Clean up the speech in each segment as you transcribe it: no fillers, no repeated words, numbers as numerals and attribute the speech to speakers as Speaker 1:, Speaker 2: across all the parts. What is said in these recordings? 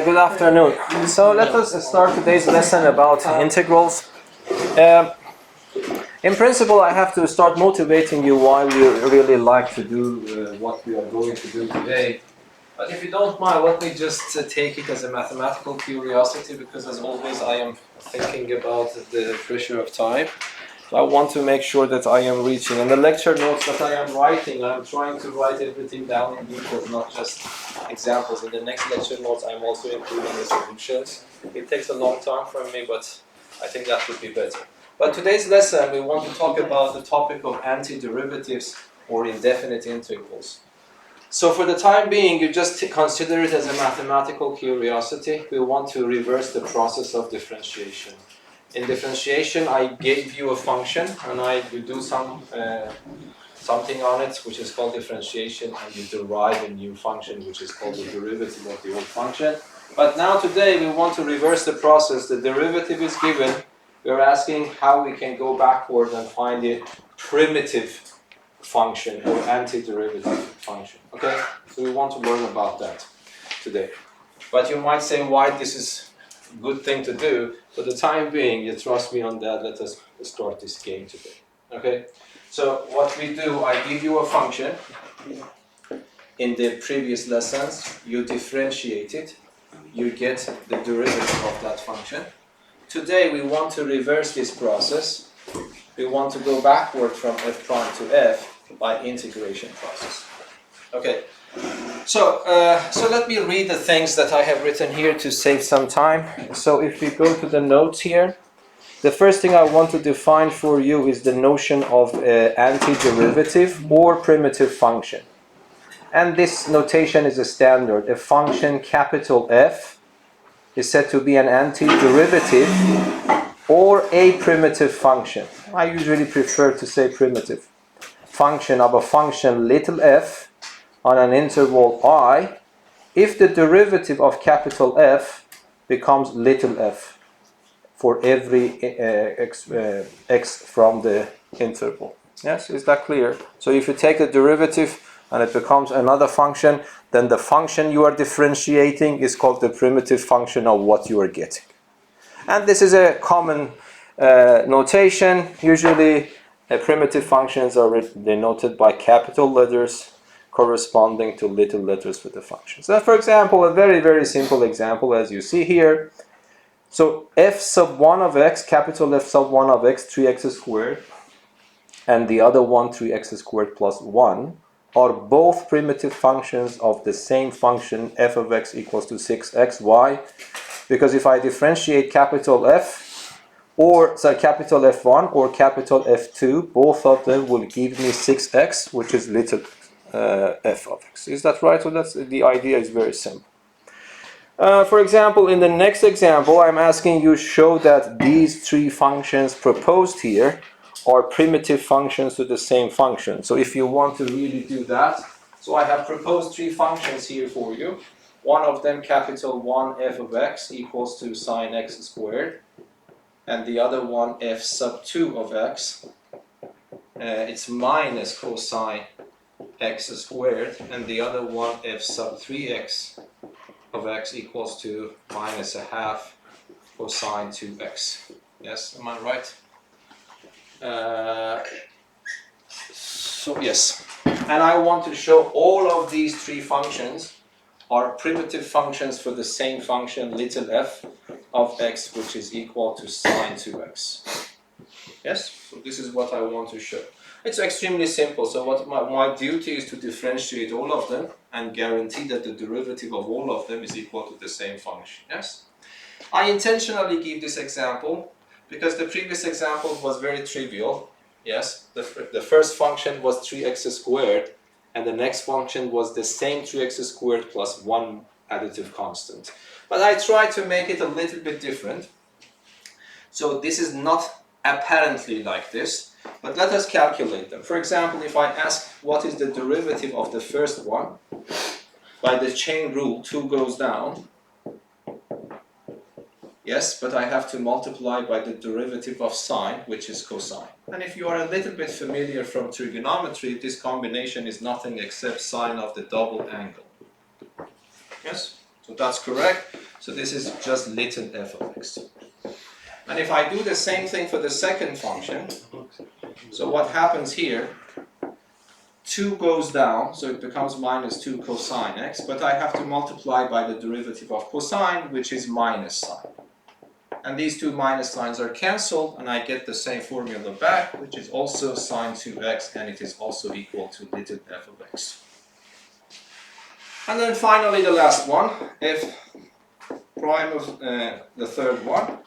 Speaker 1: Good afternoon. So let us start today's lesson about integrals. In principle, I have to start motivating you why we really like to do what we are going to do today. But if you don't mind, let me just take it as a mathematical curiosity, because as always I am thinking about the pressure of time. So I want to make sure that I am reaching. And the lecture notes that I am writing, I'm trying to write everything down in detail, not just examples. In the next lecture notes, I'm also including the solutions. It takes a long time for me, but I think that would be better. But today's lesson, we want to talk about the topic of antiderivatives or indefinite integrals. So for the time being, you just consider it as a mathematical curiosity. We want to reverse the process of differentiation. In differentiation, I gave you a function, and you do something on it, which is called differentiation, and you derive a new function, which is called the derivative of the old function. But now today, we want to reverse the process. The derivative is given. We're asking how we can go backward and find a primitive function or antiderivative function. Okay, so we want to learn about that today. But you might say, why this is a good thing to do? For the time being, you trust me on that. Let us start this game today. Okay, so what we do, I give you a function. In the previous lessons, you differentiate it. You get the derivative of that function. Today, we want to reverse this process. We want to go backward from f prime to f by integration process. Okay, so let me read the things that I have written here to save some time. So if we go to the notes here, the first thing I want to define for you is the notion of antiderivative or primitive function. And this notation is a standard. A function capital F is said to be an antiderivative or a primitive function. I usually prefer to say primitive function of a function little f on an interval I if the derivative of capital F becomes little f for every x from the interval. Yes, is that clear? So if you take a derivative and it becomes another function, then the function you are differentiating is called the primitive function of what you are getting. And this is a common notation. Usually primitive functions are denoted by capital letters corresponding to little letters for the functions. So for example, a very, very simple example as you see here. So f sub 1 of x, capital F sub 1 of x, 3x squared, and the other one, 3x squared plus 1, are both primitive functions of the same function f of x equals to 6x. Why? Because if I differentiate capital F, capital F1 or capital F2, both of them will give me 6x, which is little f of x. Is that right? So the idea is very simple. For example, in the next example, I'm asking you show that these three functions proposed here are primitive functions to the same function. So if you want to really do that, so I have proposed three functions here for you. One of them, capital 1 f of x equals to sine x squared. And the other one, f sub 2 of x, it's minus cosine x squared. And the other one, f sub 3x of x equals to minus a half cosine 2x. Yes, am I right? So yes. And I want to show all of these three functions are primitive functions for the same function, little f of x, which is equal to sine 2x. Yes? So this is what I want to show. It's extremely simple. So what my duty is to differentiate all of them and guarantee that the derivative of all of them is equal to the same function. Yes? I intentionally give this example because the previous example was very trivial. Yes? The first function was 3x squared. And the next function was the same 3x squared plus 1 additive constant. But I tried to make it a little bit different. So this is not apparently like this, but let us calculate them. For example, if I ask what is the derivative of the first one, by the chain rule, 2 goes down. Yes, but I have to multiply by the derivative of sine, which is cosine. And if you are a little bit familiar from trigonometry, this combination is nothing except sine of the double angle. Yes? So that's correct. So this is just little f of x. And if I do the same thing for the second function, so what happens here, 2 goes down, so it becomes minus 2 cosine x, but I have to multiply by the derivative of cosine, which is minus sine. And these two minus signs are cancelled, and I get the same formula back, which is also sine 2x, and it is also equal to little f of x. And then finally the last one, f prime of the third one.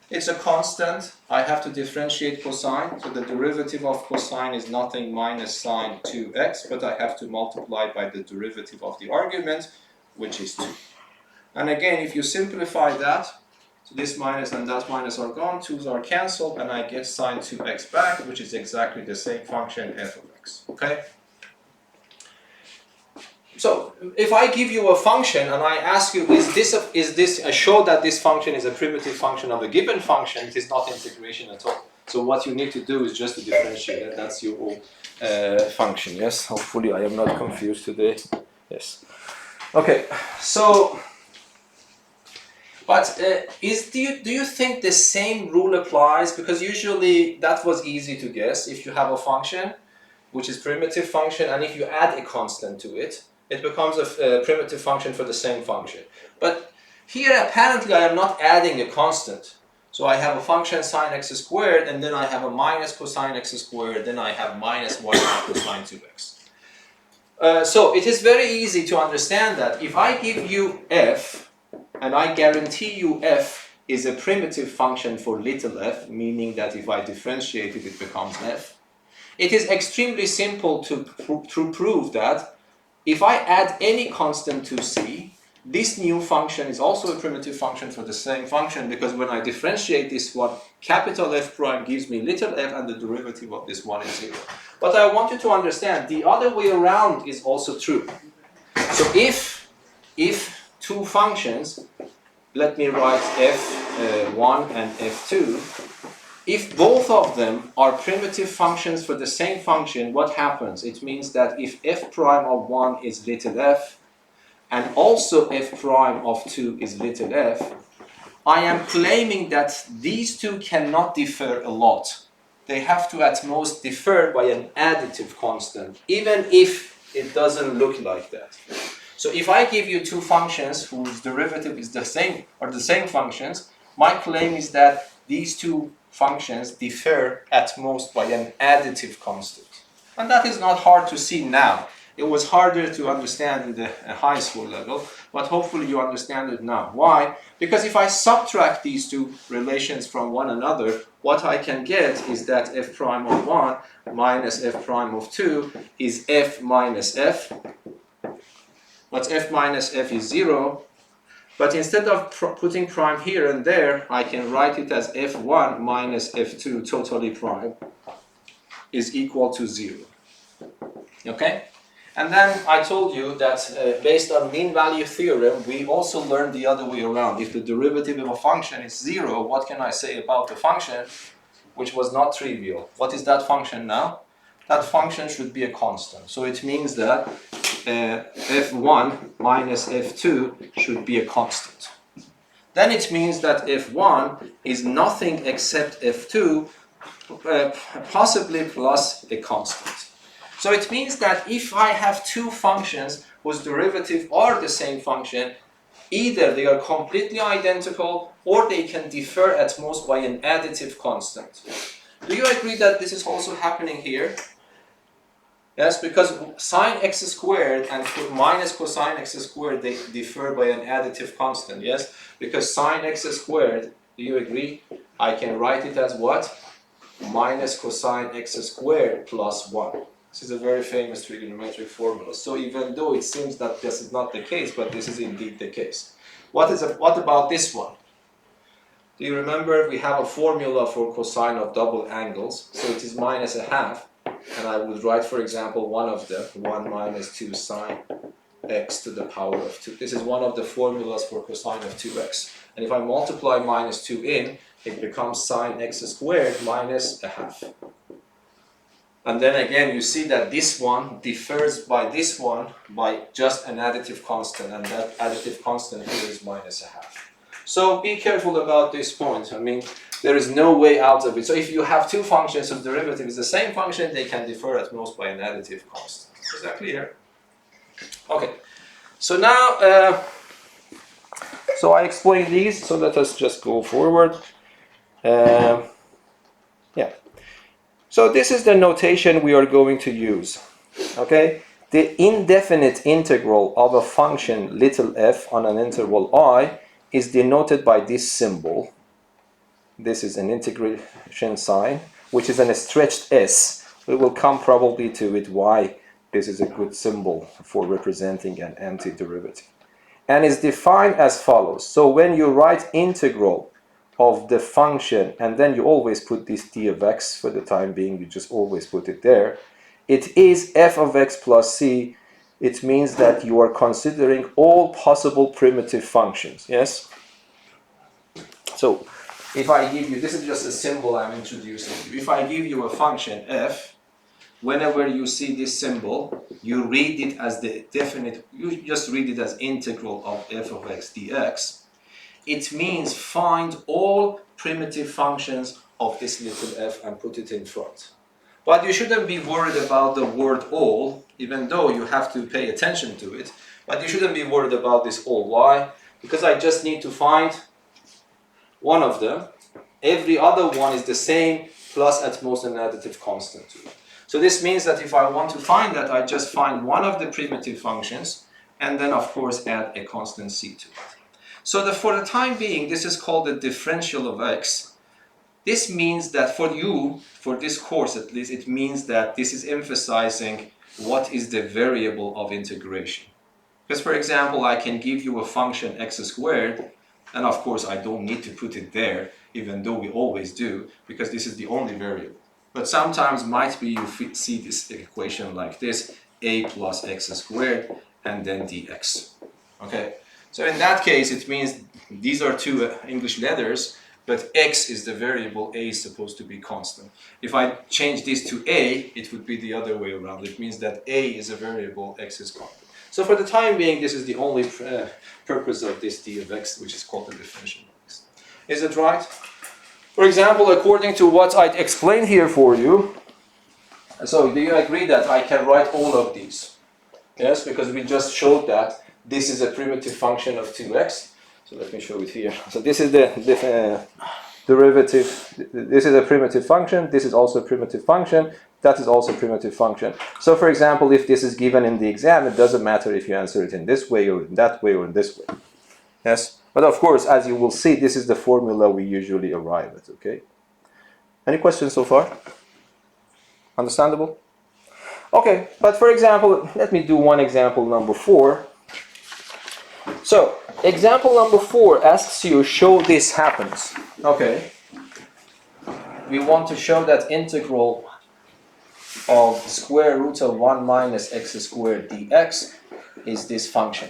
Speaker 1: It's a constant. I have to differentiate cosine, so the derivative of cosine is nothing minus sine 2x, but I have to multiply by the derivative of the argument, which is 2. And again, if you simplify that, so this minus and that minus are gone, 2's are cancelled, and I get sine 2x back, which is exactly the same function f of x. Okay? So if I give you a function and I ask you, show that this function is a primitive function of a given function, it is not integration at all. So what you need to do is just to differentiate it. That's your whole function. Yes. Hopefully I am not confused today. Yes. Okay. So, but do you think the same rule applies? Because usually that was easy to guess. If you have a function which is primitive function, and if you add a constant to it, it becomes a primitive function for the same function. But here apparently I am not adding a constant. So I have a function sine x squared, and then I have a minus cosine x squared, then I have minus 1 cosine 2x. So it is very easy to understand that if I give you f, and I guarantee you f is a primitive function for little f, meaning that if I differentiate it, it becomes f. It is extremely simple to prove that if I add any constant to c, this new function is also a primitive function for the same function, because when I differentiate this one, capital F prime gives me little f, and the derivative of this one is 0. But I want you to understand, the other way around is also true. So if two functions, let me write f1 and f2, if both of them are primitive functions for the same function, what happens? It means that if f prime of 1 is little f, and also f prime of 2 is little f, I am claiming that these two cannot differ a lot. They have to at most differ by an additive constant, even if it doesn't look like that. So if I give you two functions whose derivative is the same, or the same functions, my claim is that these two functions differ at most by an additive constant. And that is not hard to see now. It was harder to understand in the high school level, but hopefully you understand it now. Why? Because if I subtract these two relations from one another, what I can get is that f prime of 1 minus f prime of 2 is f minus f. But f minus f is 0. But instead of putting prime here and there, I can write it as f1 minus f2 totally prime is equal to 0. Okay? And then I told you that based on mean value theorem, we also learned the other way around. If the derivative of a function is 0, what can I say about the function? Which was not trivial. What is that function now? That function should be a constant. So it means that f1 minus f2 should be a constant. Then it means that f1 is nothing except f2, possibly plus a constant. So it means that if I have two functions whose derivative are the same function, either they are completely identical or they can differ at most by an additive constant. Do you agree that this is also happening here? Yes, because sine x squared and minus cosine x squared, they differ by an additive constant, yes? Because sine x squared, do you agree? I can write it as what? Minus cosine x squared plus 1. This is a very famous trigonometric formula. So even though it seems that this is not the case, but this is indeed the case. What about this one? Do you remember we have a formula for cosine of double angles? So it is minus a half. And I would write, for example, one of them, 1 minus 2 sine x to the power of 2. This is one of the formulas for cosine of 2x. And if I multiply minus 2 in, it becomes sine x squared minus a half. And then again, you see that this one differs by this one by just an additive constant, and that additive constant here is minus a half. So be careful about this point. I mean, there is no way out of it. So if you have two functions whose derivative is the same function, they can differ at most by an additive constant. Is that clear? Okay. So now, so I explained these, so let us just go forward. Yeah. So this is the notation we are going to use. Okay? The indefinite integral of a function little f on an interval I is denoted by this symbol. This is an integration sign, which is a stretched s. We will come probably to it why this is a good symbol for representing an antiderivative. And is defined as follows. So when you write integral of the function, and then you always put this d of x for the time being, you just always put it there. It is f of x plus c. It means that you are considering all possible primitive functions, yes? So if I give you, this is just a symbol I'm introducing you. If I give you a function f, whenever you see this symbol, you read it as the definite, you just read it as integral of f of x dx. It means find all primitive functions of this little f and put it in front. But you shouldn't be worried about the word all, even though you have to pay attention to it. But you shouldn't be worried about this all. Why? Because I just need to find one of them. Every other one is the same, plus at most an additive constant to it. So this means that if I want to find that, I just find one of the primitive functions, and then of course add a constant c to it. So for the time being, this is called the differential of x. This means that for you, for this course at least, it means that this is emphasizing what is the variable of integration. Because for example, I can give you a function x squared, and of course I don't need to put it there, even though we always do, because this is the only variable. But sometimes might be you see this equation like this, a plus x squared, and then dx. Okay? So in that case, it means these are two English letters, but x is the variable, a is supposed to be constant. If I change this to a, it would be the other way around. It means that a is a variable, x is constant. So for the time being, this is the only purpose of this d of x, which is called the differential of x. Is it right? For example, according to what I explained here for you, so do you agree that I can write all of these? Yes, because we just showed that this is a primitive function of 2x. So let me show it here. So this is the derivative. This is a primitive function. This is also a primitive function. That is also a primitive function. So for example, if this is given in the exam, it doesn't matter if you answer it in this way or in that way or in this way. Yes? But of course, as you will see, this is the formula we usually arrive at, okay? Any questions so far? Understandable? Okay, but for example, let me do one example number 4. So, example number 4 asks you, show this happens. Okay. We want to show that integral of square root of 1 minus x squared dx is this function.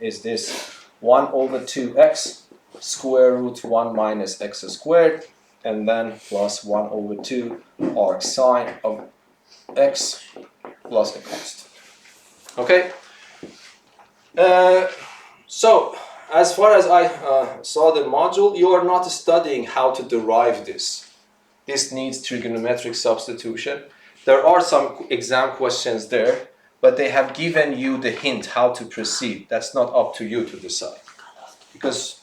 Speaker 1: Is this 1 over 2x square root 1 minus x squared, and then plus 1 over 2 arc sine of x plus a constant. Okay? So, as far as I saw the module, you are not studying how to derive this. This needs trigonometric substitution. There are some exam questions there, but they have given you the hint how to proceed. That's not up to you to decide. Because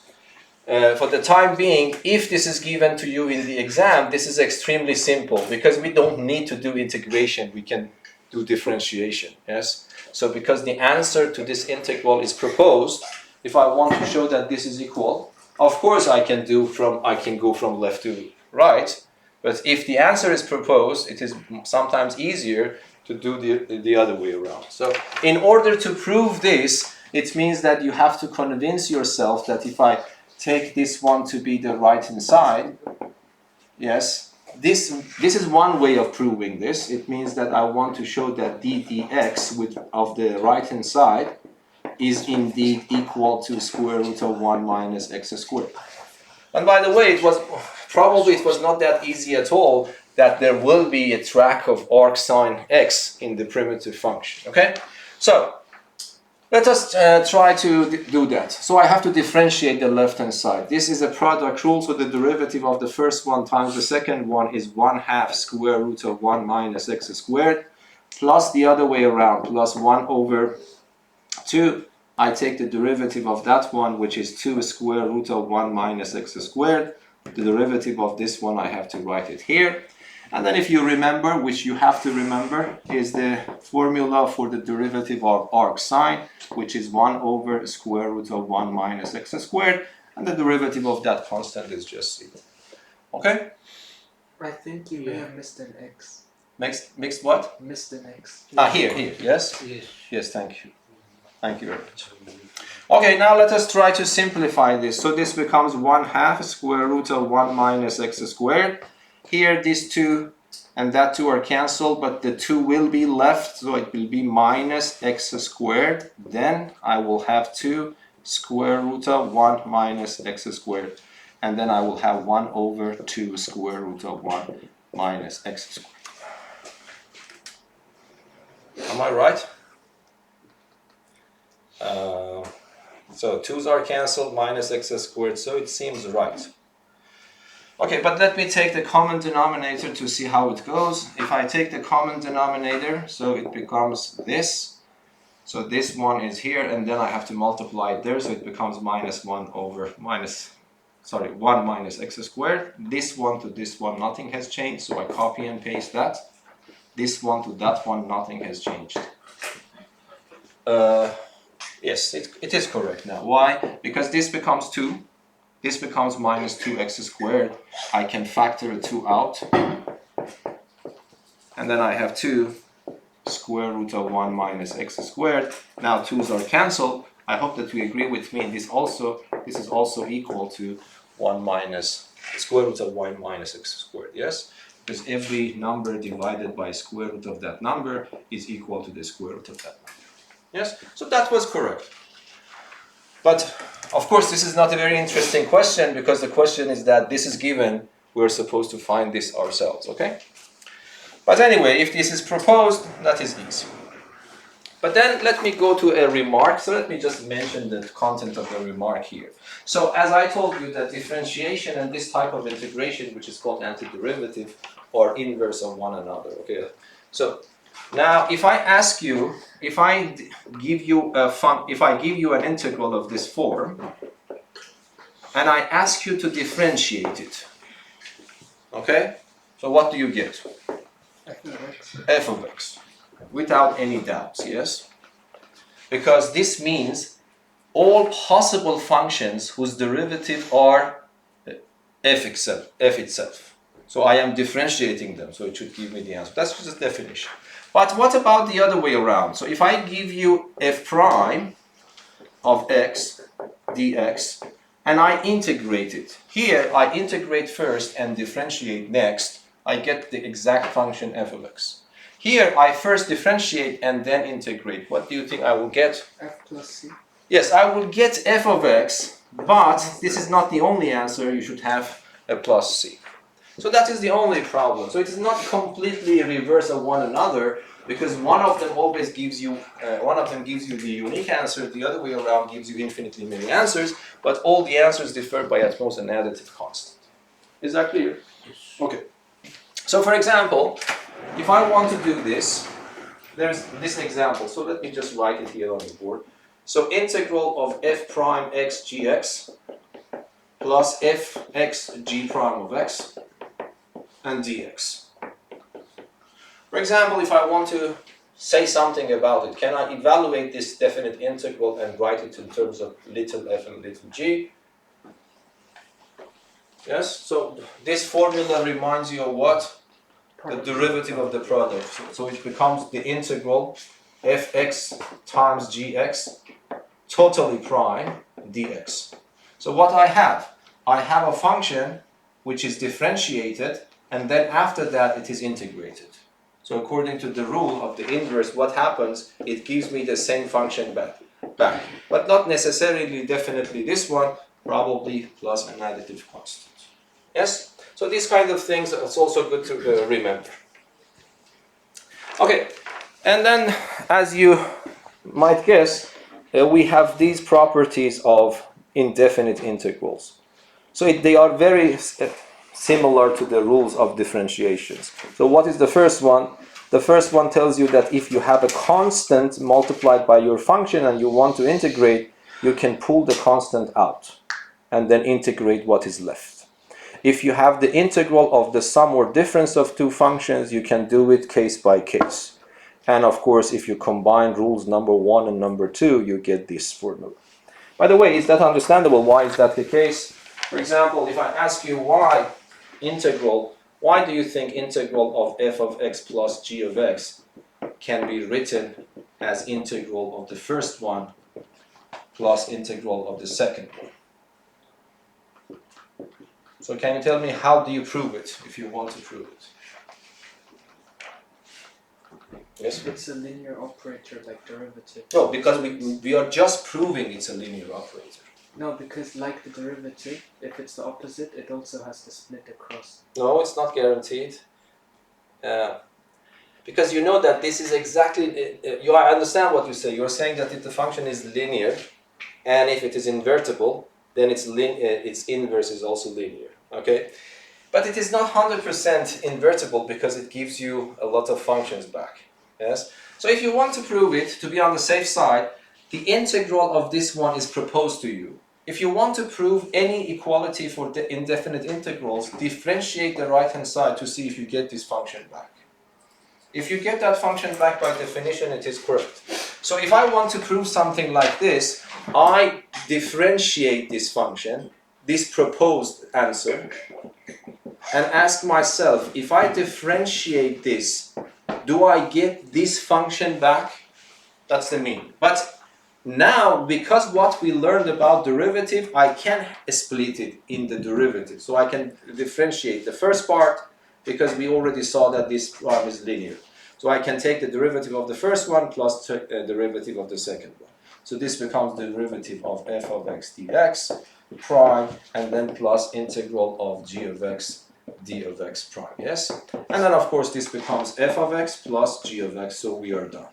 Speaker 1: for the time being, if this is given to you in the exam, this is extremely simple because we don't need to do integration. We can do differentiation, yes? So because the answer to this integral is proposed, if I want to show that this is equal, of course I can go from left to right. But if the answer is proposed, it is sometimes easier to do the other way around. So in order to prove this, it means that you have to convince yourself that if I take this one to be the right-hand side, yes, this is one way of proving this. It means that I want to show that d dx of the right-hand side is indeed equal to square root of 1 minus x squared. And by the way, it was not that easy at all that there will be a track of arc sine x in the primitive function. Okay, so let us try to do that. So I have to differentiate the left-hand side. This is a product rule, so the derivative of the first one times the second one is 1/2 square root of 1 minus x squared, plus the other way around, plus 1 over 2. I take the derivative of that one, which is 2 square root of 1 minus x squared. The derivative of this one, I have to write it here. And then if you remember, which you have to remember, is the formula for the derivative of arc sine, which is 1 over square root of 1 minus x squared, and the derivative of that constant is just 0. Okay?
Speaker 2: I think you may have missed an x.
Speaker 1: Mixed what?
Speaker 2: Missed an x.
Speaker 1: Here, yes?
Speaker 2: Yes.
Speaker 1: Yes, thank you. Thank you very much. Okay, now let us try to simplify this. So this becomes 1/2 square root of 1 minus x squared. Here, these 2 and that 2 are cancelled, but the 2 will be left, so it will be minus x squared. Then I will have 2 square root of 1 minus x squared. And then I will have 1 over 2 square root of 1 minus x squared. Am I right? So 2's are cancelled, minus x squared, so it seems right. Okay, but let me take the common denominator to see how it goes. If I take the common denominator, so it becomes this. So this one is here, and then I have to multiply it there, so it becomes minus 1 minus x squared. This one to this one, nothing has changed, so I copy and paste that. This one to that one, nothing has changed. Yes, it is correct now. Why? Because this becomes 2. This becomes minus 2x squared. I can factor a 2 out. And then I have 2 square root of 1 minus x squared. Now 2's are cancelled. I hope that you agree with me. This is also equal to 1 minus square root of 1 minus x squared. Yes? Because every number divided by square root of that number is equal to the square root of that number. Yes? So that was correct. But of course this is not a very interesting question, because the question is that this is given, we're supposed to find this ourselves, okay? But anyway, if this is proposed, that is easy. But then let me go to a remark. So let me just mention the content of the remark here. So as I told you, that differentiation and this type of integration, which is called antiderivative, are inverse of one another, okay? So now, if I ask you, if I give you an integral of this form, and I ask you to differentiate it, okay? So what do you get? F of x, without any doubts, yes? Because this means all possible functions whose derivative are f itself. So I am differentiating them, so it should give me the answer. That's just a definition. But what about the other way around? So if I give you f prime of x dx, and I integrate it. Here I integrate first and differentiate next. I get the exact function f of x. Here I first differentiate and then integrate. What do you think I will get?
Speaker 2: F plus c.
Speaker 1: Yes, I will get f of x, but this is not the only answer. You should have a plus c. So that is the only problem. So it is not completely reverse of one another, because one of them always gives you, the unique answer, the other way around gives you infinitely many answers, but all the answers differ by at most an additive constant. Is that clear? Okay. So for example, if I want to do this, there's this example. So let me just write it here on the board. So integral of f prime x gx plus f x g prime of x and dx. For example, if I want to say something about it, can I evaluate this definite integral and write it in terms of little f and little g? Yes, so this formula reminds you of what? The derivative of the product. So it becomes the integral fx times gx totally prime dx. So what I have a function which is differentiated, and then after that it is integrated. So according to the rule of the inverse, what happens? It gives me the same function back. But not necessarily definitely this one, probably plus an additive constant. Yes? So these kind of things, it's also good to remember. Okay, and then as you might guess, we have these properties of indefinite integrals. So they are very similar to the rules of differentiations. So what is the first one? The first one tells you that if you have a constant multiplied by your function and you want to integrate, you can pull the constant out and then integrate what is left. If you have the integral of the sum or difference of two functions, you can do it case by case. And of course, if you combine rules number 1 and number 2, you get this formula. By the way, is that understandable? Why is that the case? For example, if I ask you why do you think integral of f of x plus g of x can be written as integral of the first one plus integral of the second one? So can you tell me how do you prove it, if you want to prove it? Yes?
Speaker 2: It's a linear operator like derivative.
Speaker 1: No, because we are just proving it's a linear operator.
Speaker 2: No, because like the derivative, if it's the opposite, it also has to split across.
Speaker 1: No, it's not guaranteed. Because you know that this is exactly, I understand what you say. You're saying that if the function is linear, and if it is invertible, then its inverse is also linear. Okay? But it is not 100% invertible because it gives you a lot of functions back. Yes? So if you want to prove it, to be on the safe side, the integral of this one is proposed to you. If you want to prove any equality for the indefinite integrals, differentiate the right-hand side to see if you get this function back. If you get that function back by definition, it is correct. So if I want to prove something like this, I differentiate this function, this proposed answer, and ask myself, if I differentiate this, do I get this function back? That's the mean. But now, because what we learned about derivative, I can split it in the derivative. So I can differentiate the first part because we already saw that this one is linear. So I can take the derivative of the first one plus the derivative of the second one. So this becomes the derivative of f of x dx prime, and then plus integral of g of x d of x prime, yes? And then of course this becomes f of x plus g of x, so we are done.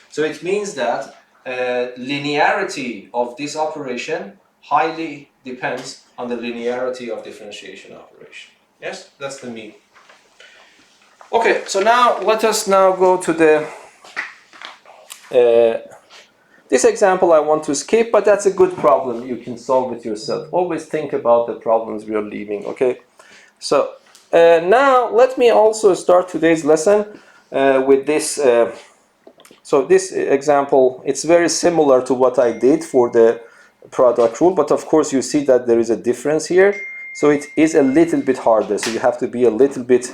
Speaker 1: So it means that linearity of this operation highly depends on the linearity of differentiation operation. Yes, that's the mean. Okay, so now let us now go to the this example I want to skip, but that's a good problem. You can solve it yourself. Always think about the problems we are leaving, okay? So now let me also start today's lesson with this. So this example, it's very similar to what I did for the product rule, but of course you see that there is a difference here. So it is a little bit harder. So you have to be a little bit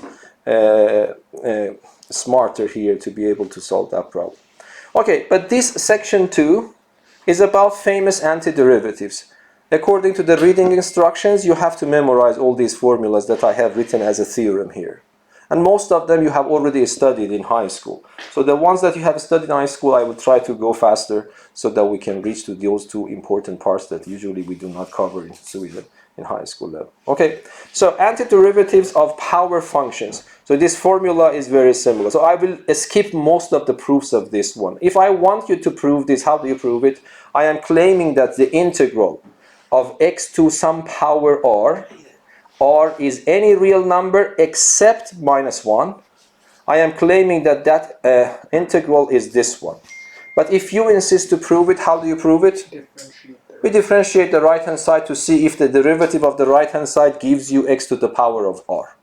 Speaker 1: smarter here to be able to solve that problem. Okay, but this section 2 is about famous antiderivatives. According to the reading instructions, you have to memorize all these formulas that I have written as a theorem here. And most of them you have already studied in high school. So the ones that you have studied in high school, I will try to go faster so that we can reach to those two important parts that usually we do not cover in Sweden in high school level. Okay, so antiderivatives of power functions. So this formula is very similar. So I will skip most of the proofs of this one. If I want you to prove this, how do you prove it? I am claiming that the integral of x to some power r is any real number except -1. I am claiming that that integral is this one. But if you insist to prove it, how do you prove it? We differentiate the right-hand side to see if the derivative of the right-hand side gives you x to the power of r.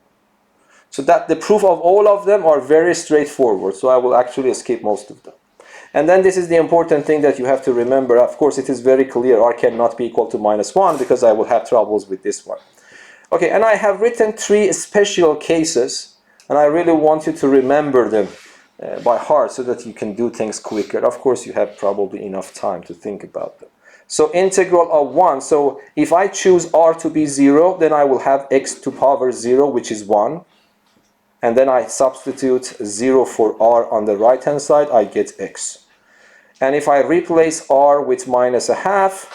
Speaker 1: So that the proof of all of them are very straightforward. So I will actually skip most of them. And then this is the important thing that you have to remember. Of course, it is very clear r cannot be equal to -1 because I will have troubles with this one. Okay, and I have written 3 special cases, and I really want you to remember them by heart so that you can do things quicker. Of course, you have probably enough time to think about them. So integral of 1. So if I choose r to be 0, then I will have x to power 0, which is 1. And then I substitute 0 for r on the right-hand side, I get x. And if I replace r with -1/2,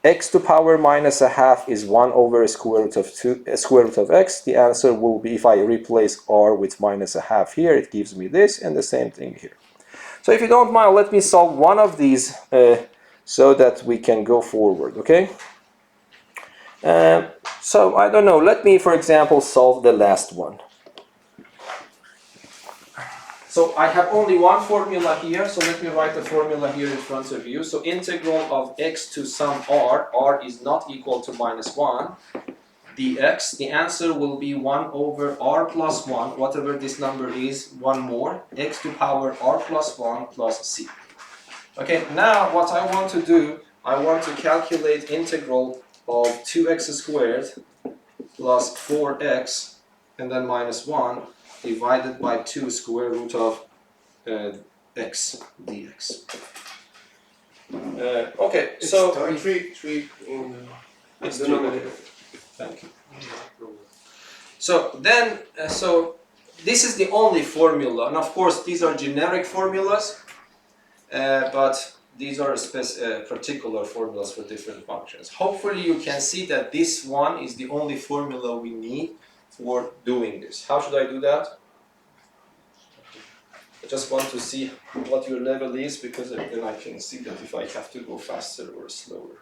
Speaker 1: x to power minus a half is 1 over square root of 2, square root of x. The answer will be, if I replace r with minus a half here, it gives me this, and the same thing here. So if you don't mind, let me solve one of these so that we can go forward, okay? So I don't know, let me, for example, solve the last one. So I have only one formula here, so let me write the formula here in front of you. So integral of x to some r is not equal to minus 1 dx. The answer will be 1 over r plus 1, whatever this number is, one more, x to power r plus 1 plus c. Okay, now what I want to do, I want to calculate integral of 2x squared plus 4x and then minus 1 divided by 2 square root of x dx. Okay, so
Speaker 3: it's three in
Speaker 1: it's
Speaker 3: the
Speaker 1: 3.
Speaker 3: denominator.
Speaker 1: Thank you. So then, so this is the only formula, and of course these are generic formulas, but these are particular formulas for different functions. Hopefully you can see that this one is the only formula we need for doing this. How should I do that? I just want to see what your level is, because then I can see that if I have to go faster or slower.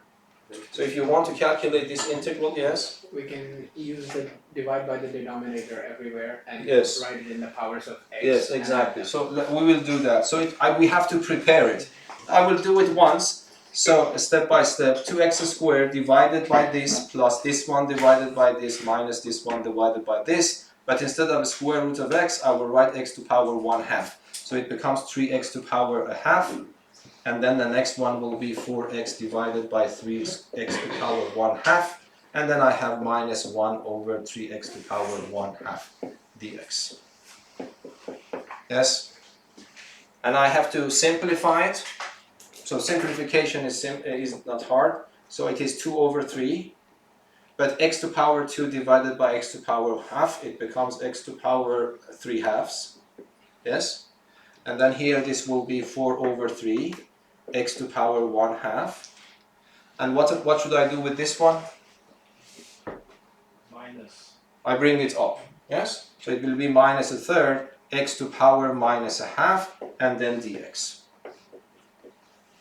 Speaker 1: So if you want to calculate this integral, yes?
Speaker 2: We can use the divide by the denominator everywhere and
Speaker 1: Yes.
Speaker 2: write it in the powers of x.
Speaker 1: Yes, exactly. So we will do that. So we have to prepare it. I will do it once. So step by step, 2x squared divided by this plus this one divided by this minus this one divided by this. But instead of a square root of x, I will write x to power 1/2. So it becomes 3x to power 1/2. And then the next one will be 4x divided by 3x to power 1/2. And then I have minus 1 over 3x to power 1/2 dx. Yes? And I have to simplify it. So simplification is not hard. So it is 2 over 3. But x to power 2 divided by x to power 1/2, it becomes x to power 3/2. Yes? And then here this will be 4 over 3, x to power 1/2. And what should I do with this one?
Speaker 2: Minus.
Speaker 1: I bring it up. Yes? So it will be minus 1/3, x to power minus 1/2, and then dx.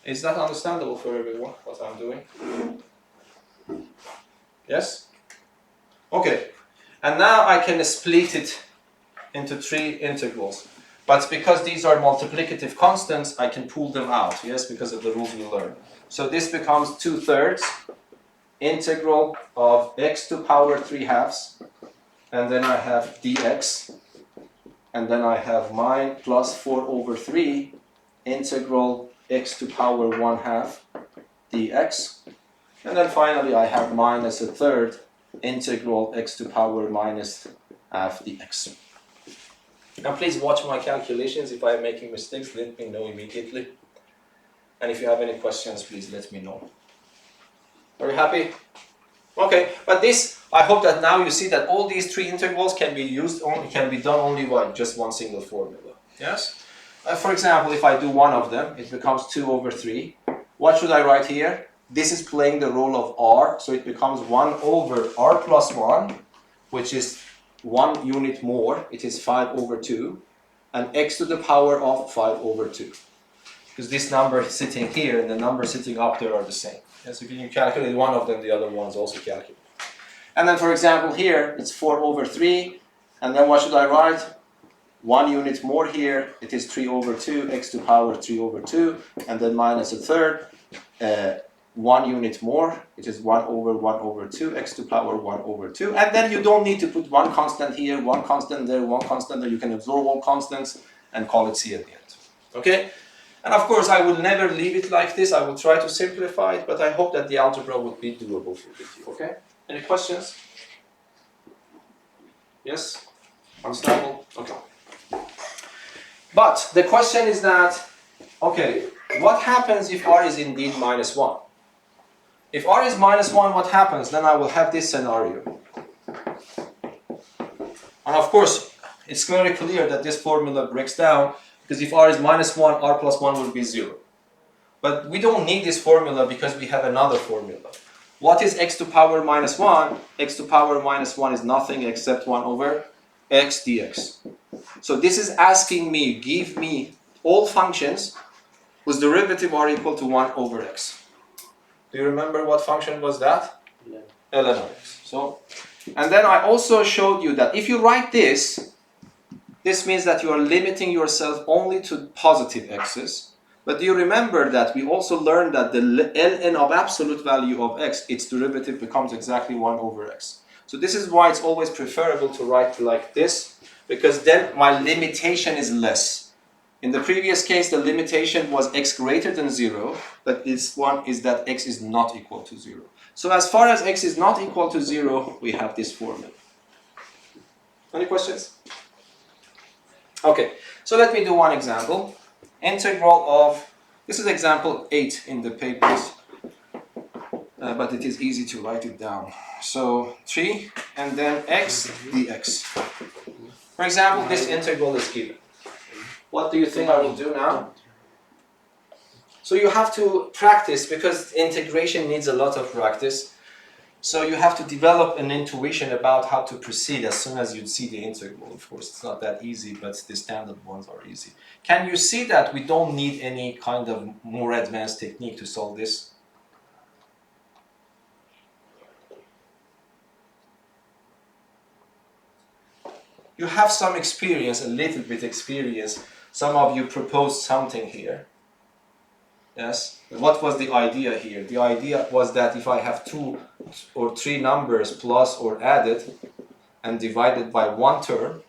Speaker 1: Is that understandable for everyone, what I'm doing? Yes? Okay. And now I can split it into 3 integrals. But because these are multiplicative constants, I can pull them out, yes, because of the rules we learned. So this becomes 2/3 integral of x to power 3/2, and then I have dx, and then I have mine plus 4 over 3 integral x to power 1/2 dx, and then finally I have minus 1/3 integral x to power minus 1/2 dx. Now please watch my calculations. If I am making mistakes, let me know immediately. And if you have any questions, please let me know. Are you happy? Okay, but this, I hope that now you see that all these 3 integrals can be done only by just one single formula. Yes? For example, if I do one of them, it becomes 2 over 3. What should I write here? This is playing the role of r, so it becomes 1 over r plus 1, which is 1 unit more, it is 5 over 2, and x to the power of 5 over 2. Because this number sitting here and the number sitting up there are the same. And so if you calculate one of them, the other one's also calculated. And then for example here, it's 4 over 3, and then what should I write? 1 unit more here, it is 3 over 2, x to power 3 over 2, and then minus 1/3, 1 unit more, it is 1 over 2, x to power 1 over 2. And then you don't need to put one constant here, one constant there, one constant there. You can absorb all constants and call it C at the end. Okay? And of course, I will never leave it like this. I will try to simplify it, but I hope that the algebra would be doable for you. Okay? Any questions? Yes? Understandable? Okay. But the question is that, okay, what happens if r is indeed minus 1? If r is minus 1, what happens? Then I will have this scenario. And of course, it's very clear that this formula breaks down, because if r is minus 1, r plus 1 will be 0. But we don't need this formula because we have another formula. What is x to power minus 1? X to power minus 1 is nothing except 1 over x dx. So this is asking me, give me all functions whose derivative are equal to 1 over x. Do you remember what function was that? ln of x. So, and then I also showed you that if you write this, this means that you are limiting yourself only to positive x's. But do you remember that we also learned that the ln of absolute value of x, its derivative becomes exactly 1 over x. So this is why it's always preferable to write like this, because then my limitation is less. In the previous case, the limitation was x greater than 0, but this one is that x is not equal to 0. So as far as x is not equal to 0, we have this formula. Any questions? Okay, so let me do one example. Integral of, this is example 8 in the papers, but it is easy to write it down. So 3 and then x dx. For example, this integral is given. What do you think I will do now? So you have to practice, because integration needs a lot of practice. So you have to develop an intuition about how to proceed as soon as you see the integral. Of course, it's not that easy, but the standard ones are easy. Can you see that we don't need any kind of more advanced technique to solve this? You have some experience, a little bit experience. Some of you proposed something here. Yes? What was the idea here? The idea was that if I have 2 or 3 numbers plus or added and divided by one term,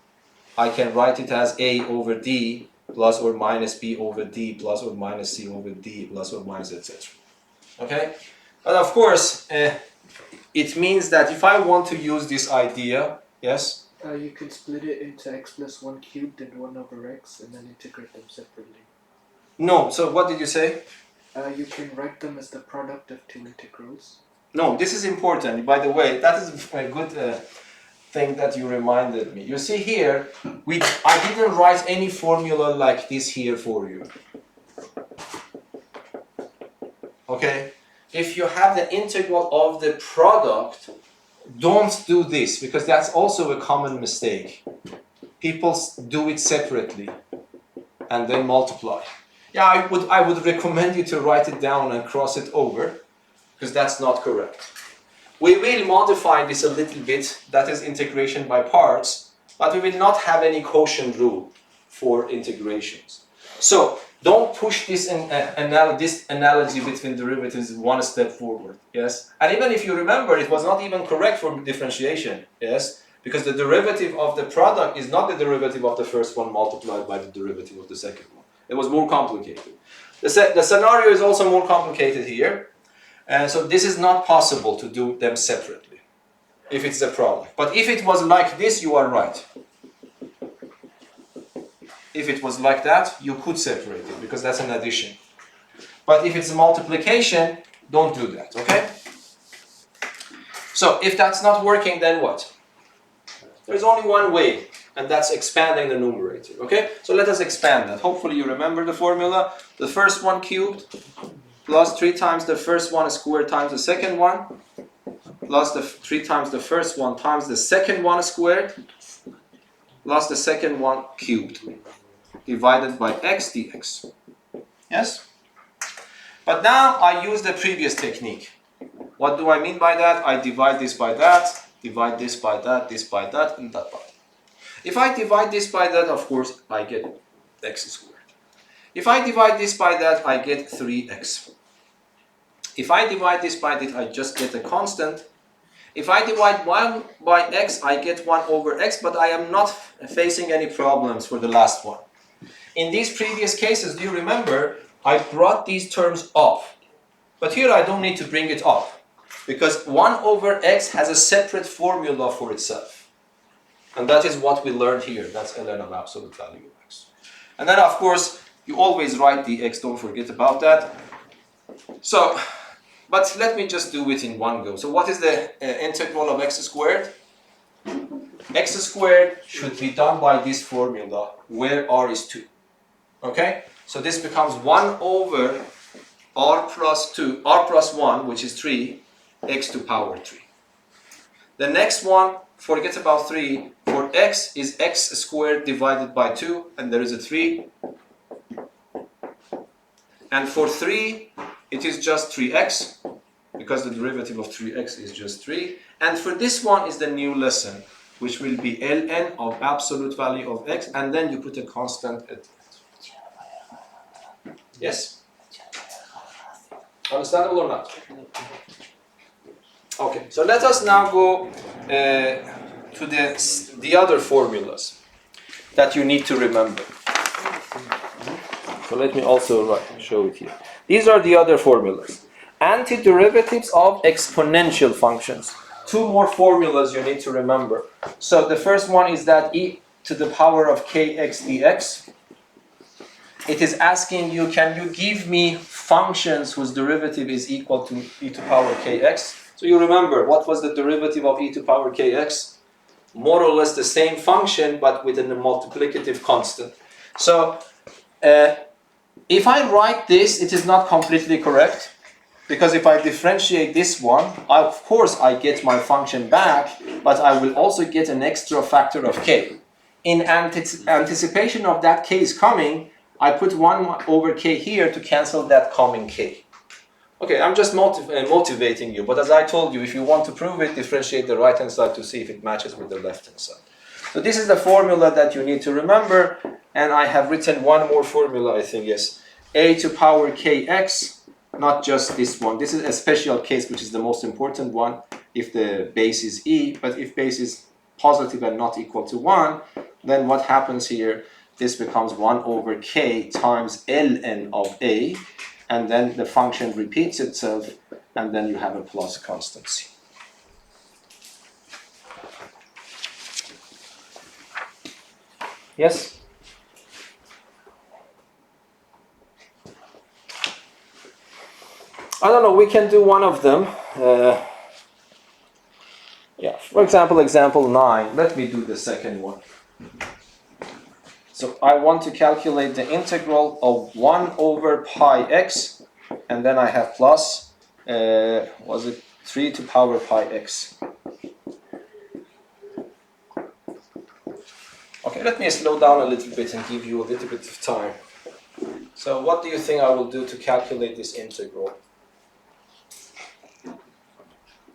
Speaker 1: I can write it as a over d plus or minus b over d plus or minus c over d plus or minus etc. Okay? But of course, it means that if I want to use this idea, yes?
Speaker 2: You can split it into x plus 1 cubed and 1 over x and then integrate them separately.
Speaker 1: No, so what did you say?
Speaker 2: You can write them as the product of 2 integrals.
Speaker 1: No, this is important. By the way, that is a good thing that you reminded me. You see here, I didn't write any formula like this here for you. Okay? If you have the integral of the product, don't do this, because that's also a common mistake. People do it separately and then multiply. Yeah, I would recommend you to write it down and cross it over, because that's not correct. We will modify this a little bit, that is integration by parts, but we will not have any quotient rule for integrations. So don't push this analogy between derivatives one step forward, yes? And even if you remember, it was not even correct for differentiation, yes? Because the derivative of the product is not the derivative of the first one multiplied by the derivative of the second one. It was more complicated. The scenario is also more complicated here. So this is not possible to do them separately, if it's a product. But if it was like this, you are right. If it was like that, you could separate it, because that's an addition. But if it's a multiplication, don't do that, okay? So if that's not working, then what? There's only one way, and that's expanding the numerator, okay? So let us expand that. Hopefully you remember the formula. The first one cubed plus 3 times the first one squared times the second one plus the 3 times the first one times the second one squared plus the second one cubed divided by x dx. Yes? But now I use the previous technique. What do I mean by that? I divide this by that, divide this by that, this by that, and that by that. If I divide this by that, of course, I get x squared. If I divide this by that, I get 3x. If I divide this by that, I just get a constant. If I divide 1 by x, I get 1 over x, but I am not facing any problems for the last one. In these previous cases, do you remember, I brought these terms up. But here I don't need to bring it up, because 1 over x has a separate formula for itself. And that is what we learned here. That's ln of absolute value of x. And then, of course, you always write the x, don't forget about that. So, but let me just do it in one go. So what is the integral of x squared? X squared should be done by this formula, where r is 2. Okay? So this becomes 1 over r plus 1, which is 3, x to power 3. The next one, forget about 3. For x is x squared divided by 2, and there is a 3. And for 3, it is just 3x, because the derivative of 3x is just 3. And for this one is the new lesson, which will be ln of absolute value of x, and then you put a constant at it. Yes? Understandable or not? Okay, so let us now go to the other formulas that you need to remember. So let me also show it here. These are the other formulas. Antiderivatives of exponential functions. 2 more formulas you need to remember. So the first one is that e to the power of kx dx. It is asking you, can you give me functions whose derivative is equal to e to power kx? So you remember, what was the derivative of e to power kx? More or less the same function, but with a multiplicative constant. So if I write this, it is not completely correct, because if I differentiate this one, of course I get my function back, but I will also get an extra factor of k. In anticipation of that k is coming, I put 1 over k here to cancel that coming k. Okay, I'm just motivating you, but as I told you, if you want to prove it, differentiate the right-hand side to see if it matches with the left-hand side. So this is the formula that you need to remember, and I have written one more formula, I think, yes. A to power kx, not just this one. This is a special case, which is the most important one, if the base is e, but if base is positive and not equal to 1, then what happens here? This becomes 1 over k times ln of a, and then the function repeats itself, and then you have a plus constancy. Yes? I don't know, we can do one of them. Yeah, for example, example 9. Let me do the second one. So I want to calculate the integral of 1 over pi x, and then I have plus, was it 3 to power pi x. Okay, let me slow down a little bit and give you a little bit of time. So what do you think I will do to calculate this integral?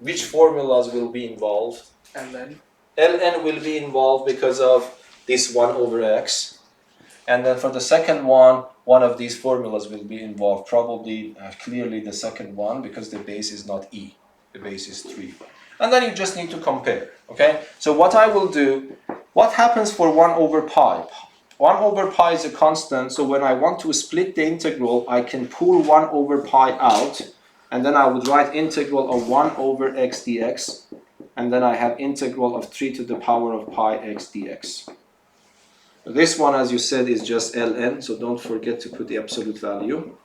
Speaker 1: Which formulas will be involved?
Speaker 2: ln.
Speaker 1: ln will be involved because of this 1 over x. And then for the second one of these formulas will be involved. Probably, clearly the second one, because the base is not e. The base is 3. And then you just need to compare, okay? So what I will do, what happens for 1 over pi? 1 over pi is a constant, so when I want to split the integral, I can pull 1 over pi out, and then I would write integral of 1 over x dx, and then I have integral of 3 to the power of pi x dx. This one, as you said, is just ln, so don't forget to put the absolute value.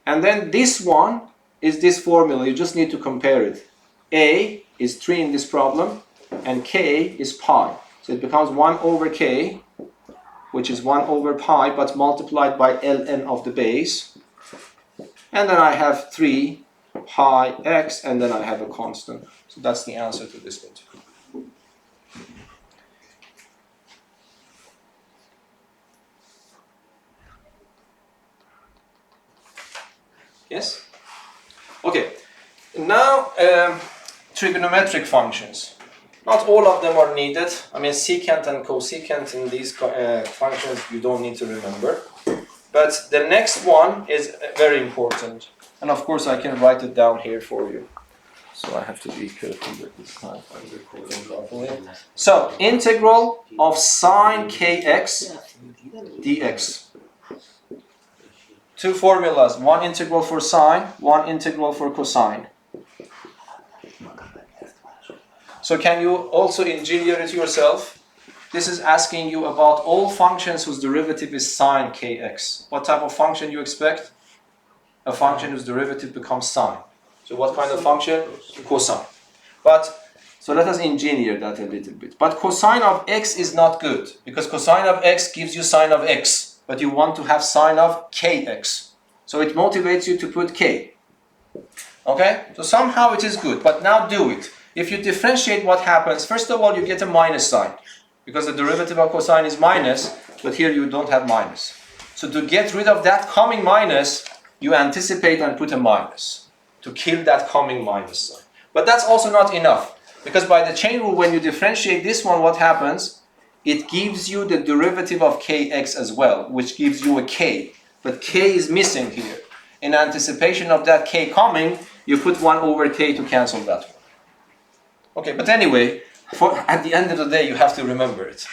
Speaker 1: And then this one is this formula, you just need to compare it. A is 3 in this problem, and k is pi. So it becomes 1 over k, which is 1 over pi, but multiplied by ln of the base. And then I have 3 pi x, and then I have a constant. So that's the answer to this integral. Yes? Okay. Now, trigonometric functions. Not all of them are needed. I mean, secant and cosecant in these functions you don't need to remember. But the next one is very important. And of course, I can write it down here for you. So I have to be careful with this time. So, integral of sine kx dx. 2 formulas, one integral for sine, one integral for cosine. So can you also engineer it yourself? This is asking you about all functions whose derivative is sine kx. What type of function you expect? A function whose derivative becomes sine. So what kind of function? Cosine. So let us engineer that a little bit. But cosine of x is not good, because cosine of x gives you sine of x. But you want to have sine of kx. So it motivates you to put k. Okay, so somehow it is good, but now do it. If you differentiate, what happens? First of all, you get a minus sign, because the derivative of cosine is minus, but here you don't have minus. So to get rid of that coming minus, you anticipate and put a minus, to kill that coming minus sign. But that's also not enough, because by the chain rule, when you differentiate this one, what happens? It gives you the derivative of kx as well, which gives you a k, but k is missing here. In anticipation of that k coming, you put 1 over k to cancel that one. Okay, but anyway, at the end of the day, you have to remember it.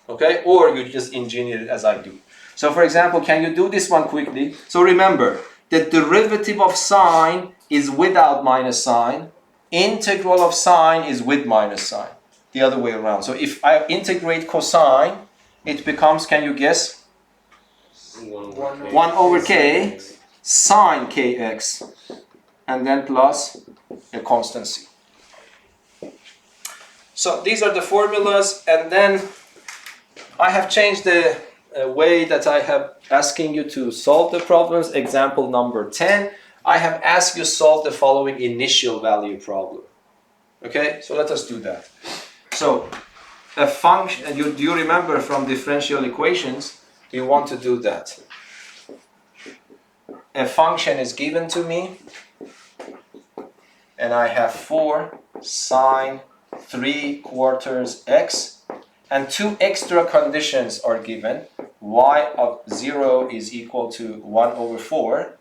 Speaker 1: Okay, or you just engineer it as I do. So for example, can you do this one quickly? So remember, the derivative of sine is without minus sign. Integral of sine is with minus sign. The other way around. So if I integrate cosine, it becomes, can you guess? 1 over k sine kx, and then plus a constant c. So these are the formulas, and then I have changed the way that I have asking you to solve the problems. Example number 10, I have asked you solve the following initial value problem. Okay, so let us do that. So a function, and do you remember from differential equations, we want to do that. A function is given to me, and I have 4 sine 3/4 x, and 2 extra conditions are given. Y of 0 is equal to 1 over 4,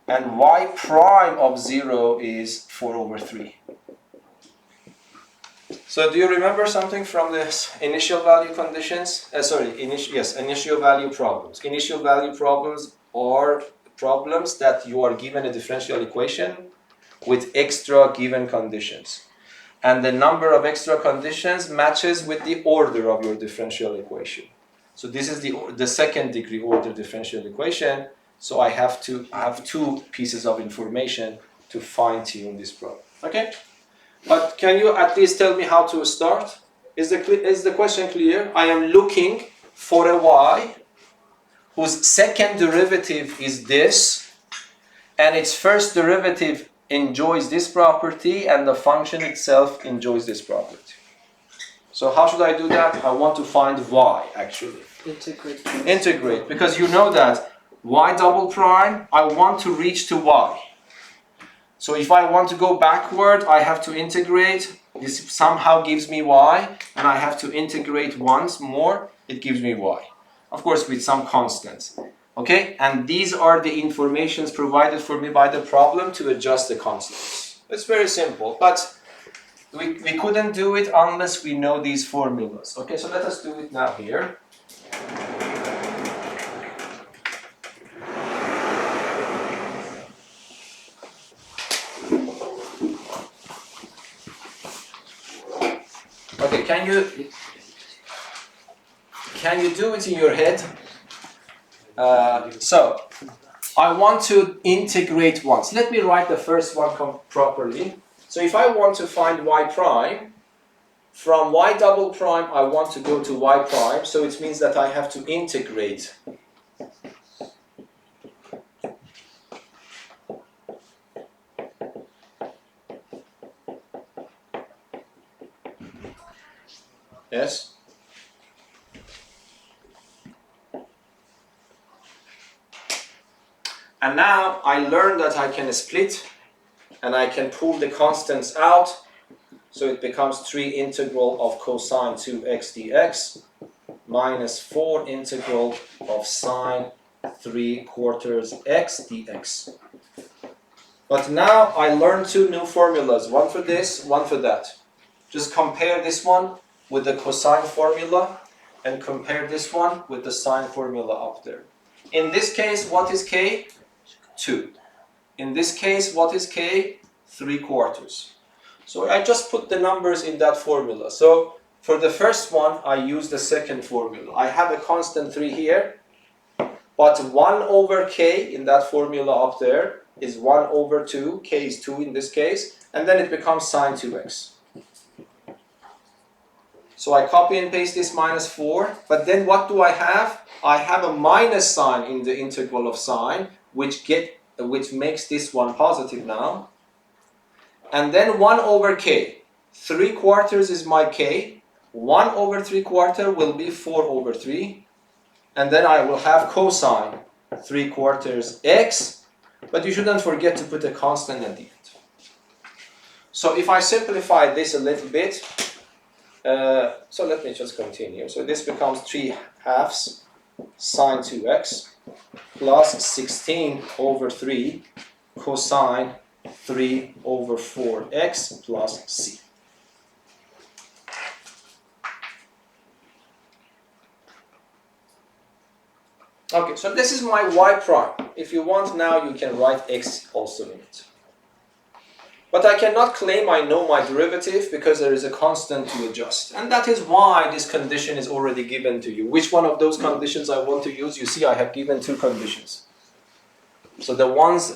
Speaker 1: and y prime of 0 is 4 over 3. So do you remember something from this initial value conditions? Initial value problems. Initial value problems are problems that you are given a differential equation with extra given conditions. And the number of extra conditions matches with the order of your differential equation. So this is the second degree order differential equation. So I have to have 2 pieces of information to fine tune this problem. Okay? But can you at least tell me how to start? Is the question clear? I am looking for a y whose second derivative is this, and its first derivative enjoys this property, and the function itself enjoys this property. So how should I do that? I want to find y, actually. Integrate, because you know that y double prime, I want to reach to y. So if I want to go backward, I have to integrate. This somehow gives me y, and I have to integrate once more, it gives me y. Of course, with some constants. Okay, and these are the informations provided for me by the problem to adjust the constants. It's very simple, but we couldn't do it unless we know these formulas. Okay, so let us do it now here. Okay, can you do it in your head? So I want to integrate once. Let me write the first one properly. So if I want to find y prime, from y double prime I want to go to y prime, so it means that I have to integrate. Yes? And now I learned that I can split and I can pull the constants out, so it becomes 3 integral of cosine 2x dx minus 4 integral of sine 3/4 x dx. But now I learned 2 new formulas, one for this, one for that. Just compare this one with the cosine formula and compare this one with the sine formula up there. In this case, what is k? 2. In this case, what is k? 3/4. So I just put the numbers in that formula. So for the first one, I use the second formula. I have a constant 3 here, but 1 over k in that formula up there is 1 over 2. K is 2 in this case, and then it becomes sine 2x. So I copy and paste this minus 4, but then what do I have? I have a minus sign in the integral of sine, which which makes this one positive now. And then 1 over k. 3/4 is my k. 1 over 3/4 will be 4 over 3. And then I will have cosine 3/4 x. But you shouldn't forget to put a constant at the end. So if I simplify this a little bit, so let me just continue. So this becomes 3/2 sine 2x plus 16 over 3 cosine 3 over 4x plus c. Okay, so this is my y prime. If you want now, you can write x also in it. But I cannot claim I know my derivative because there is a constant to adjust. And that is why this condition is already given to you. Which one of those conditions I want to use? You see I have given two conditions. So the ones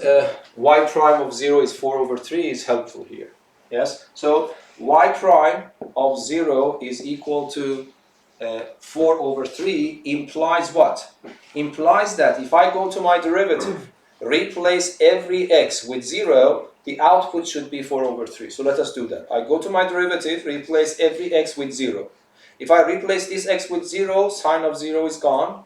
Speaker 1: y prime of 0 is 4 over 3 is helpful here. Yes? So y prime of 0 is equal to 4 over 3 implies what? Implies that if I go to my derivative, replace every x with 0, the output should be 4 over 3. So let us do that. I go to my derivative, replace every x with 0. If I replace this x with 0, sine of 0 is gone.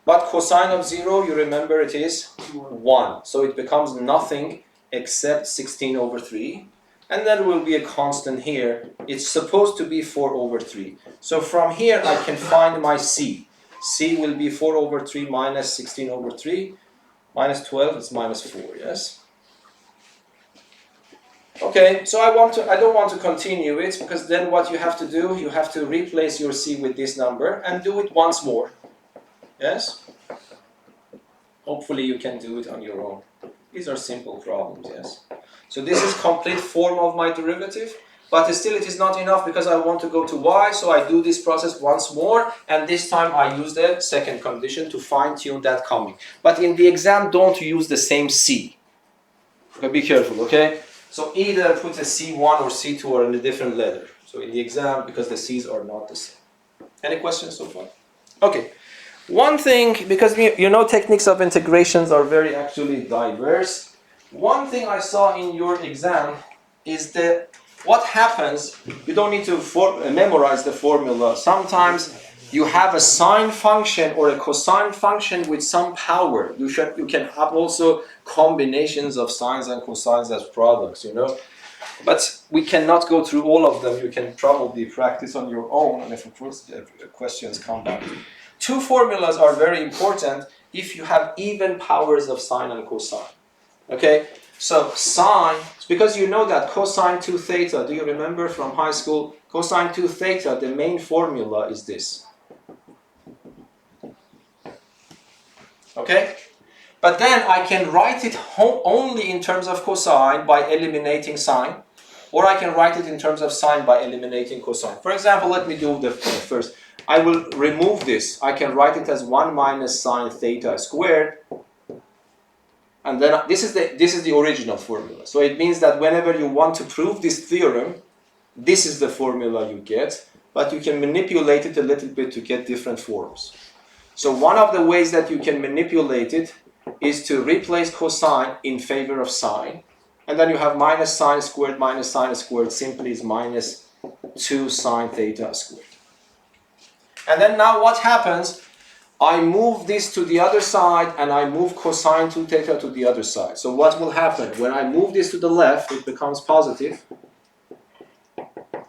Speaker 1: But cosine of 0, you remember it is 1. So it becomes nothing except 16 over 3. And then will be a constant here. It's supposed to be 4 over 3. So from here I can find my c. c will be 4 over 3 minus 16 over 3. Minus 12 is minus 4, yes? Okay, so I don't want to continue it, because then what you have to do, you have to replace your c with this number and do it once more. Yes? Hopefully you can do it on your own. These are simple problems, yes? So this is complete form of my derivative, but still it is not enough because I want to go to y, so I do this process once more, and this time I use the second condition to fine-tune that coming. But in the exam, don't use the same c. Okay, be careful, okay? So either put a C1 or C2 or in a different letter. So in the exam, because the C's are not the same. Any questions so far? Okay. One thing, because you know techniques of integrations are very actually diverse. One thing I saw in your exam is that what happens, you don't need to memorize the formula. Sometimes you have a sine function or a cosine function with some power. You can have also combinations of sines and cosines as products, you know. But we cannot go through all of them. You can probably practice on your own, and if of course questions come back. Two formulas are very important if you have even powers of sine and cosine. Okay, so sine, because you know that cosine 2 theta, do you remember from high school? Cosine 2 theta, the main formula is this. Okay? But then I can write it only in terms of cosine by eliminating sine, or I can write it in terms of sine by eliminating cosine. For example, let me do the first. I will remove this. I can write it as 1 minus sine theta squared. And then this is the original formula. So it means that whenever you want to prove this theorem, this is the formula you get, but you can manipulate it a little bit to get different forms. So one of the ways that you can manipulate it is to replace cosine in favor of sine. And then you have minus sine squared simply is minus 2 sine theta squared. And then now what happens? I move this to the other side and I move cosine 2 theta to the other side. So what will happen? When I move this to the left, it becomes positive.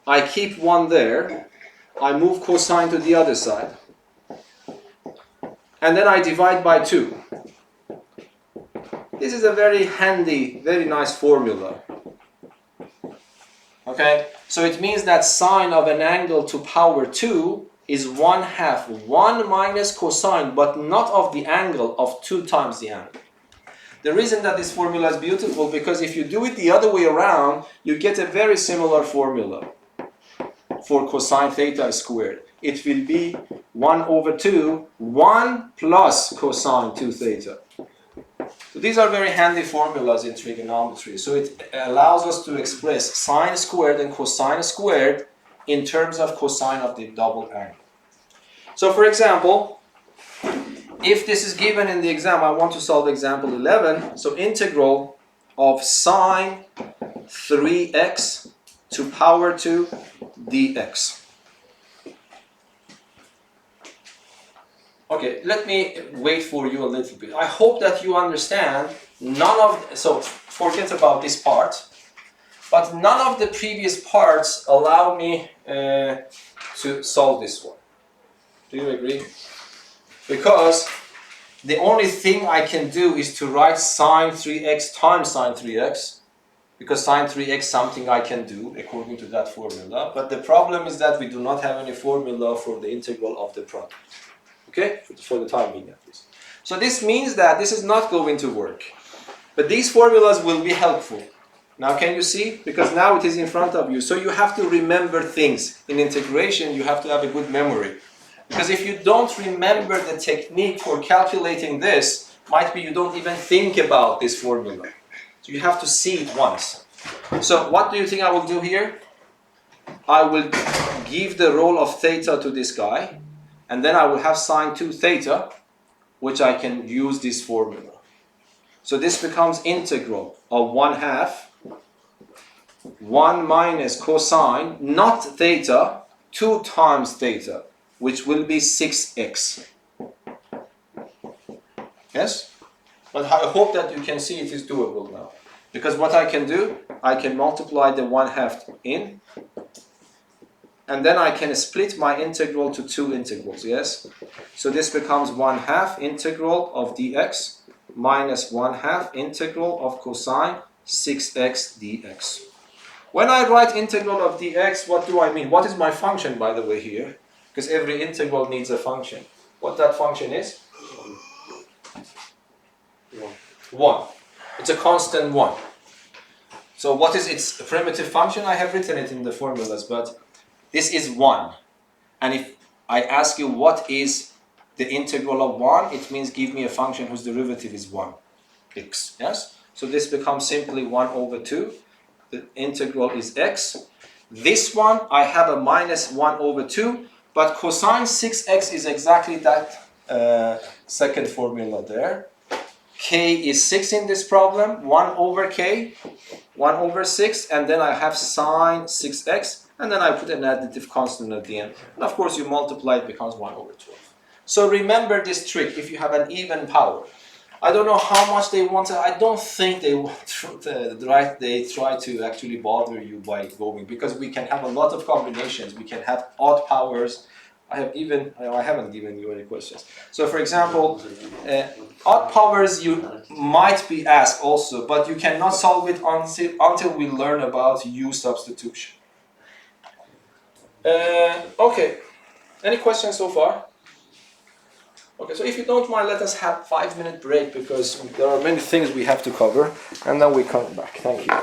Speaker 1: I keep 1 there. I move cosine to the other side. And then I divide by 2. This is a very handy, very nice formula. Okay? So it means that sine of an angle to power 2 is 1/2. 1 minus cosine, but not of the angle, of 2 times the angle. The reason that this formula is beautiful, because if you do it the other way around, you get a very similar formula for cosine theta squared. It will be 1 over 2, 1 plus cosine 2 theta. So these are very handy formulas in trigonometry. So it allows us to express sine squared and cosine squared in terms of cosine of the double angle. So for example, if this is given in the exam, I want to solve example 11. So integral of sine 3x to power 2 dx. Okay, let me wait for you a little bit. I hope that you understand so forget about this part, but none of the previous parts allow me to solve this one. Do you agree? Because the only thing I can do is to write sine 3x times sine 3x, because sine 3x is something I can do according to that formula. But the problem is that we do not have any formula for the integral of the product. Okay, for the time being at least. So this means that this is not going to work. But these formulas will be helpful. Now can you see? Because now it is in front of you. So you have to remember things. In integration, you have to have a good memory. Because if you don't remember the technique for calculating this, might be you don't even think about this formula. So you have to see it once. So what do you think I will do here? I will give the role of theta to this guy. And then I will have sine 2 theta, which I can use this formula. So this becomes integral of 1/2 1 minus cosine, not theta, 2 times theta, which will be 6x. Yes? But I hope that you can see it is doable now. Because what I can do, I can multiply the 1/2 in, and then I can split my integral to 2 integrals, yes? So this becomes 1/2 integral of dx minus 1/2 integral of cosine 6x dx. When I write integral of dx, what do I mean? What is my function, by the way, here? Because every integral needs a function. What that function is? 1. It's a constant 1. So what is its primitive function? I have written it in the formulas, but this is 1. And if I ask you what is the integral of 1, it means give me a function whose derivative is 1, x. Yes? So this becomes simply 1/2. The integral is x. This one, I have a minus 1/2, but cosine 6x is exactly that second formula there. K is 6 in this problem, 1/k, 1/6, and then I have sine 6x, and then I put an additive constant at the end. And of course you multiply, it becomes 1/12. So remember this trick if you have an even power. I don't know how much they want to, I don't think they try to actually bother you by going, because we can have a lot of combinations, we can have odd powers. I haven't given you any questions. So for example, odd powers you might be asked also, but you cannot solve it until we learn about U substitution. Okay, any questions so far? Okay, so if you don't mind, let us have 5-minute break, because there are many things we have to cover, and then we come back. Thank you.